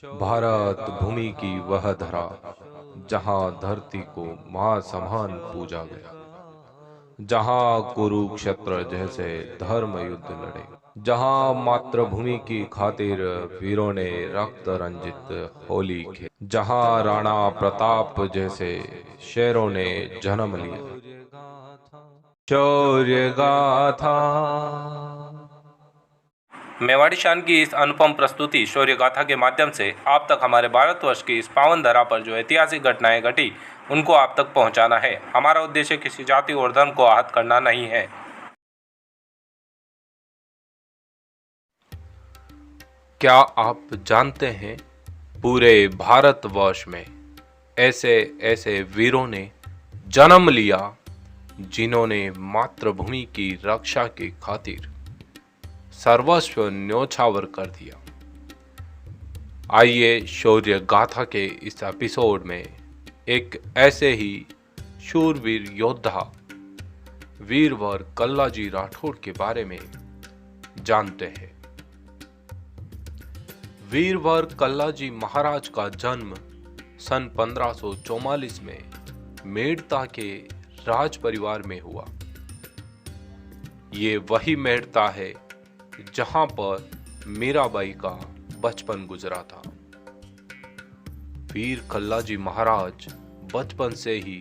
भारत भूमि की वह धरा जहाँ धरती को माँ समान पूजा गया, जहाँ कुरुक्षेत्र जैसे धर्म युद्ध लड़े, जहाँ मातृभूमि की खातिर वीरों ने रक्त रंजित होली खेली, जहाँ राणा प्रताप जैसे शेरों ने जन्म लिया। शौर्य गाथा। मेवाड़ी शान की इस अनुपम प्रस्तुति शौर्य गाथा के माध्यम से आप तक हमारे भारतवर्ष की इस पावन धरा पर जो ऐतिहासिक घटनाएं घटी उनको आप तक पहुंचाना है। हमारा उद्देश्य किसी जाति और धर्म को आहत करना नहीं है। क्या आप जानते हैं, पूरे भारतवर्ष में ऐसे ऐसे वीरों ने जन्म लिया जिन्होंने मातृभूमि की रक्षा की खातिर सर्वस्व न्योछावर कर दिया। आइए शौर्य गाथा के इस एपिसोड में एक ऐसे ही शूरवीर योद्धा वीरवर कल्लाजी राठौड़ के बारे में जानते हैं। वीरवर कल्लाजी महाराज का जन्म सन 1544 में मेड़ता के राज परिवार में हुआ। ये वही मेड़ता है जहां पर मीराबाई का बचपन गुजरा था। वीर कल्लाजी महाराज बचपन से ही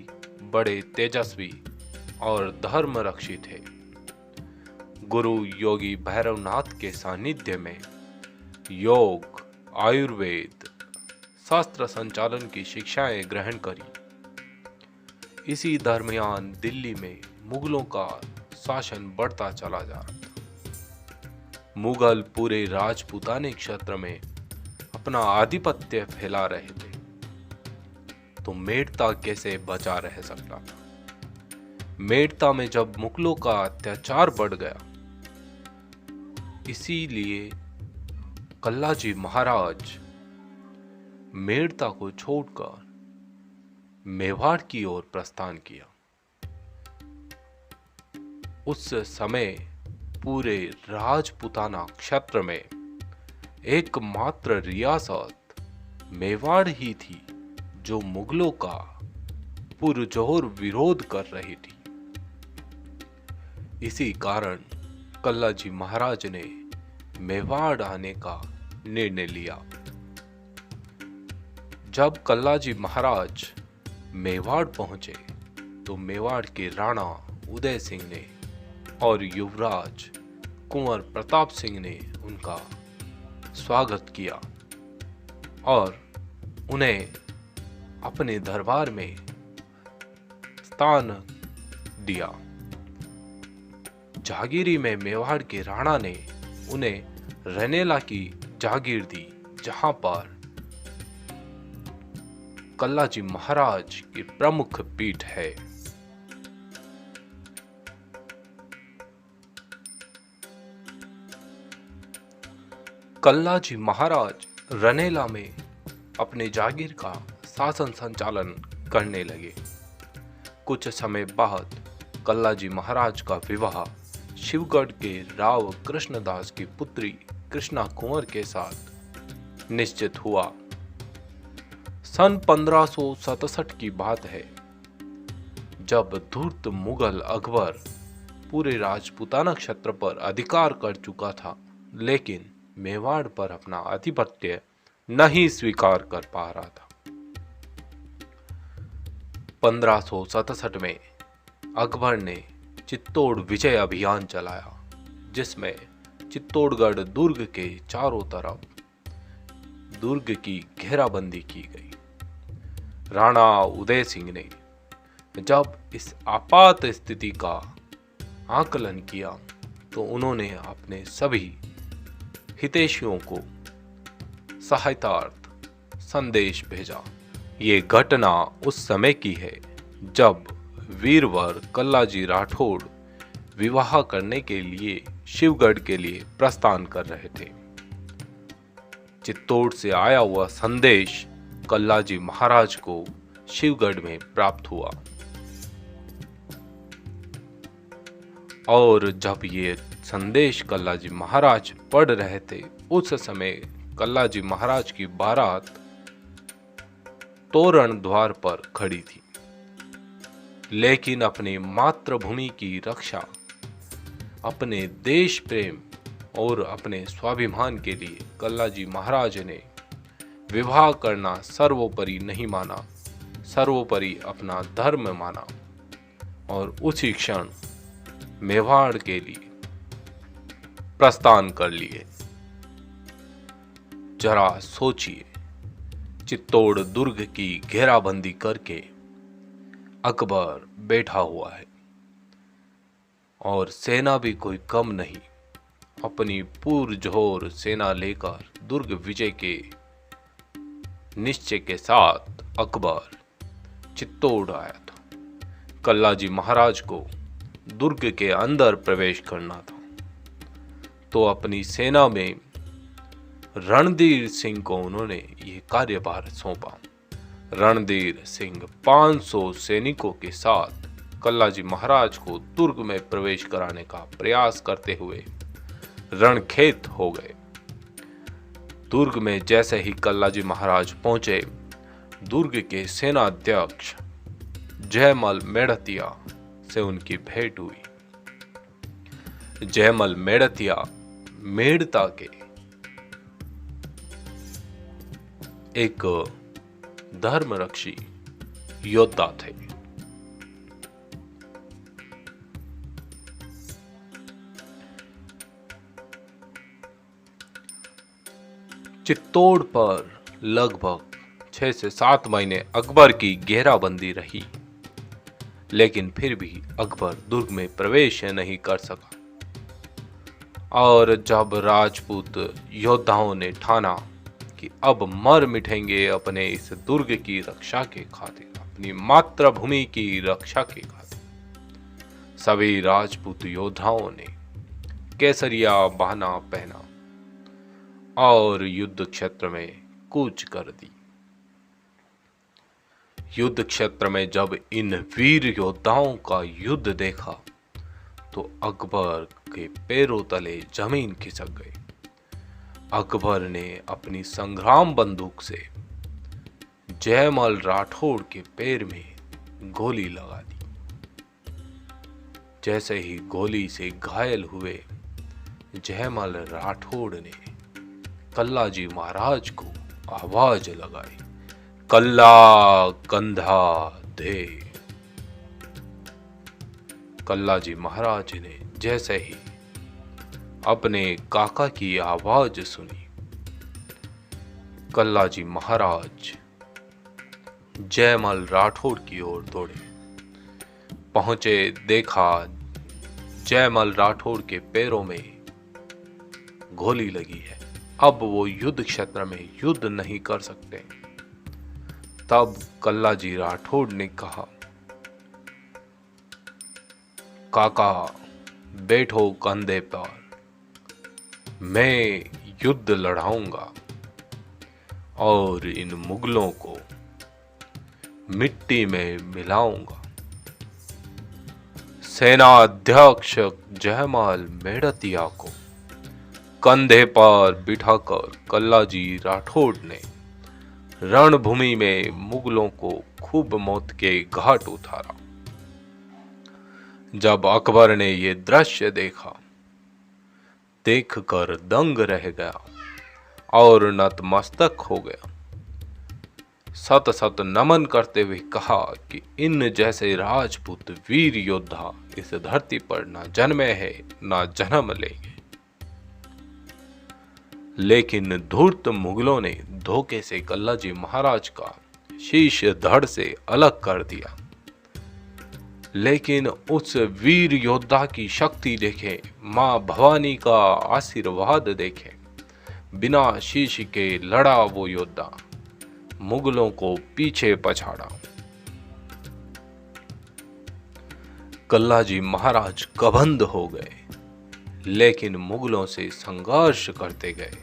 बड़े तेजस्वी और धर्मरक्षी थे। गुरु योगी भैरवनाथ के सानिध्य में योग, आयुर्वेद, शास्त्र संचालन की शिक्षाएं ग्रहण करी। इसी दरमियान दिल्ली में मुगलों का शासन बढ़ता चला जा रहा था। मुगल पूरे राजपूताने क्षेत्र में अपना आधिपत्य फैला रहे थे, तो मेड़ता कैसे बचा रह सकता था। मेड़ता में जब मुगलों का अत्याचार बढ़ गया, इसीलिए कल्लाजी महाराज मेड़ता को छोड़कर मेवाड़ की ओर प्रस्थान किया। उस समय पूरे राजपूताना क्षेत्र में एकमात्र रियासत मेवाड़ ही थी जो मुगलों का पुरजोर विरोध कर रही थी। इसी कारण कल्लाजी महाराज ने मेवाड़ आने का निर्णय लिया। जब कल्लाजी महाराज मेवाड़ पहुंचे तो मेवाड़ के राणा उदय सिंह ने और युवराज कुंवर प्रताप सिंह ने उनका स्वागत किया और उन्हें अपने दरबार में स्थान दिया। जागीरी में मेवाड़ के राणा ने उन्हें रनेला की जागीर दी, जहां पर कल्लाजी महाराज की प्रमुख पीठ है। कल्लाजी महाराज रनेला में अपने जागीर का शासन संचालन करने लगे। कुछ समय बाद कल्लाजी महाराज का विवाह शिवगढ़ के राव कृष्णदास की पुत्री कृष्णा कुंवर के साथ निश्चित हुआ। सन 1567 की बात है, जब धूर्त मुगल अकबर पूरे राजपूताना क्षेत्र पर अधिकार कर चुका था, लेकिन मेवाड़ पर अपना आधिपत्य नहीं स्वीकार कर पा रहा था। 1567 में अकबर ने चित्तौड़ विजय अभियान चलाया, जिसमें चित्तौड़गढ़ दुर्ग के चारों तरफ दुर्ग की घेराबंदी की गई। राणा उदय सिंह ने जब इस आपात स्थिति का आकलन किया तो उन्होंने अपने सभी हितैषियों को सहायतार्थ संदेश भेजा। ये घटना उस समय की है जब वीरवर कल्लाजी राठौड़ विवाह करने के लिए शिवगढ़ के लिए प्रस्थान कर रहे थे। चित्तौड़ से आया हुआ संदेश कल्लाजी महाराज को शिवगढ़ में प्राप्त हुआ और जब ये संदेश कल्लाजी महाराज पढ़ रहे थे, उस समय कल्लाजी महाराज की बारात तोरण द्वार पर खड़ी थी, लेकिन अपनी मातृभूमि की रक्षा, अपने देश प्रेम और अपने स्वाभिमान के लिए कल्लाजी महाराज ने विवाह करना सर्वोपरि नहीं माना, सर्वोपरि अपना धर्म माना और उसी क्षण मेवाड़ के लिए प्रस्थान कर लिए। जरा सोचिए, चित्तौड़ दुर्ग की घेराबंदी करके अकबर बैठा हुआ है और सेना भी कोई कम नहीं। अपनी पुरजोर सेना लेकर दुर्ग विजय के निश्चय के साथ अकबर चित्तौड़ आया था। कल्लाजी महाराज को दुर्ग के अंदर प्रवेश करना था, तो अपनी सेना में रणधीर सिंह को उन्होंने ये कार्यभार सौंपा। रणधीर सिंह 500 सैनिकों के साथ कल्लाजी महाराज को दुर्ग में प्रवेश कराने का प्रयास करते हुए रणखेत हो गए। दुर्ग में जैसे ही कल्लाजी महाराज पहुंचे, दुर्ग के सेनाध्यक्ष जयमल मेड़तिया से उनकी भेंट हुई। जयमल मेड़तिया मेड़ता के एक धर्मरक्षी योद्धा थे। चित्तौड़ पर लगभग 6 से 7 महीने अकबर की घेराबंदी रही, लेकिन फिर भी अकबर दुर्ग में प्रवेश नहीं कर सका। और जब राजपूत योद्धाओं ने ठाना कि अब मर मिटेंगे अपने इस दुर्ग की रक्षा के खातिर, अपनी मातृभूमि की रक्षा के खातिर, सभी राजपूत योद्धाओं ने केसरिया बहाना पहना और युद्ध क्षेत्र में कूच कर दी। युद्ध क्षेत्र में जब इन वीर योद्धाओं का युद्ध देखा तो अकबर के पैरों तले जमीन खिसक गई। अकबर ने अपनी संग्राम बंदूक से जयमल राठौड़ के पैर में गोली लगा दी। जैसे ही गोली से घायल हुए जयमल राठौड़ ने कल्लाजी महाराज को आवाज लगाई, कल्ला कंधा दे। कल्लाजी महाराज ने जैसे ही अपने काका की आवाज सुनी, कल्लाजी महाराज जयमल राठौड़ की ओर दौड़े। पहुंचे, देखा जयमल राठौड़ के पैरों में गोली लगी है। अब वो युद्ध क्षेत्र में युद्ध नहीं कर सकते। तब कल्लाजी राठौड़ ने कहा, काका बैठो कंधे पर, मैं युद्ध लड़ाऊंगा और इन मुगलों को मिट्टी में मिलाऊंगा। सेनाध्यक्ष जयमल मेड़तिया को कंधे पर बिठाकर कल्लाजी राठौड़ ने रणभूमि में मुगलों को खूब मौत के घाट उतारा। जब अकबर ने ये दृश्य देखा, देखकर दंग रह गया और नतमस्तक हो गया। सत सत नमन करते हुए कहा कि इन जैसे राजपूत वीर योद्धा इस धरती पर ना जन्मे हैं ना जन्म लेंगे। लेकिन धूर्त मुगलों ने धोखे से कल्लाजी महाराज का शीश धड़ से अलग कर दिया। लेकिन उस वीर योद्धा की शक्ति देखे, मां भवानी का आशीर्वाद देखे, बिना शीश के लड़ा वो योद्धा, मुगलों को पीछे पछाड़ा। कल्लाजी महाराज कबंद हो गए, लेकिन मुगलों से संघर्ष करते गए।